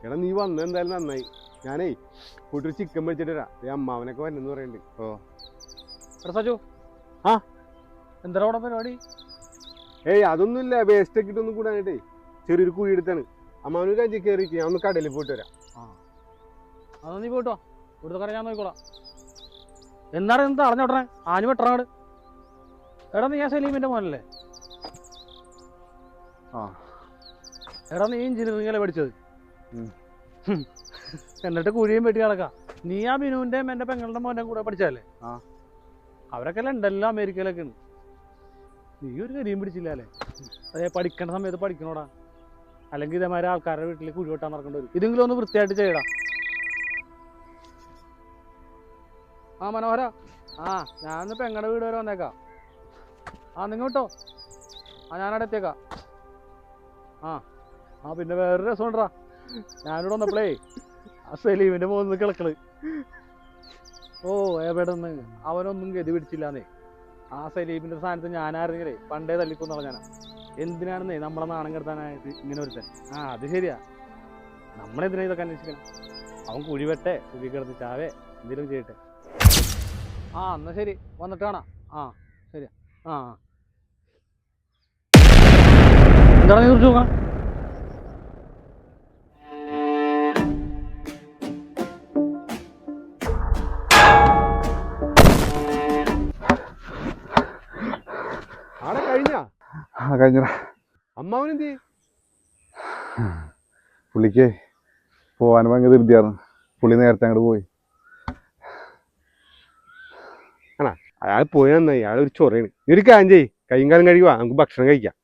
എടാ നീ വന്ന എന്തായാലും നന്നായി. ഞാനേ പോയിട്ടൊരു ചിക്കൻ മേടിച്ചിട്ട് വരാം. അമ്മാവനൊക്കെ വന്നെന്ന് പറയുന്നുണ്ട്. ഓ എടാ സജു, ആ എന്താ അവിടെ പരിപാടി? ഏയ് അതൊന്നുമില്ല, വേസ്റ്റ് ഒക്കെ ഇട്ടൊന്നും കൂടാനായിട്ടേ ചെറിയൊരു കുഴി എടുത്താണ്. അമ്മാവനൊരു കഞ്ചി കയറിയിട്ട് ഞാൻ ഒന്ന് കടയിൽ പോയിട്ട് വരാം. അതാ നീ പോയിട്ടോ, ഇവിടുത്തെ കാര്യം ഞാൻ നോക്കിക്കോളാം. എന്താണ് എന്താ അറിഞ്ഞോട്ടേ ആഞ്ഞു വെട്ടറാട്? എടാ നീ ആ സലീമിന്റെ മോനല്ലേ? ആ എടാ നീ എഞ്ചിനീയറിംഗ് അല്ലേ പഠിച്ചത്? എന്നിട്ട് കുഴിയും വെട്ടി കിടക്കാം. നീ ആ ബിനുവിന്റെയും എന്റെ പെങ്ങളുടെ മോന്റെ കൂടെ പഠിച്ചതല്ലേ? അവരൊക്കെ ലണ്ടനിലും അമേരിക്കയിലൊക്കെ ഉണ്ട്. നീ ഒരു കരിയും പിടിച്ചില്ല അല്ലേ? അതെ, പഠിക്കേണ്ട സമയത്ത് പഠിക്കണോടാ, അല്ലെങ്കിൽ ഇതേമാതിരി ആൾക്കാരുടെ വീട്ടിൽ കുഴി വെട്ടാൻ നടക്കേണ്ടി വരും. ഇതെങ്കിലും ഒന്ന് വൃത്തിയായിട്ട് ചെയ്യടാ. ആ മനോഹര, ഞാനൊന്ന് പെങ്ങളുടെ വീട് വരെ വന്നേക്കാം. നിങ്ങൾ വിട്ടോ, ഞാനവിടെ എത്തിയേക്കാം. പിന്നെ വേറൊരു രസം ഉണ്ടടാ, ഞാനിവിടെ വന്നപ്പോഴേ ആ സലീമിന്റെ മോന്ന് കിളക്കള്. ഓ എവിടെന്ന് അവനൊന്നും ഗതി പിടിച്ചില്ലാന്നേ. ആ സലീമിന്റെ സ്ഥാനത്ത് ഞാനായിരുന്നെങ്കിലേ പണ്ടേ തല്ലിക്കൊന്നു പറഞ്ഞാ. എന്തിനാണെന്നേ നമ്മളെ നാണം കെടുത്താനായിട്ട് ഇങ്ങനെ ഒരുത്തൻ. അത് ശരിയാ, നമ്മളെന്തിനാ ഇതൊക്കെ അന്വേഷിക്കണം? അവൻ കുഴിവെട്ടെ, കുഴി കിടന്ന് ചാവേ, എന്തെങ്കിലും ചെയ്യട്ടെ. എന്നാ ശരി, വന്നിട്ട് കാണാം. ശരിയാ. എന്താണ് നീ കുറിച്ച് നോക്കാം? ആടെ കഴിഞ്ഞാ കഴിഞ്ഞടാ. അമ്മാവനെന്തി? പുള്ളിക്ക് പോവാൻ ഭയങ്കര ധൃതിയായിരുന്നു. പുള്ളി നേരത്തെ അങ്ങോട്ട് പോയി. അയാൾ പോയി നന്നായി. അയാൾ ഒരു ചൊറയാണ്. നീ ഒരു കാര്യം ചെയ്യ്, കൈയും കാലം കഴിയുവാ, നമുക്ക് ഭക്ഷണം കഴിക്കാം.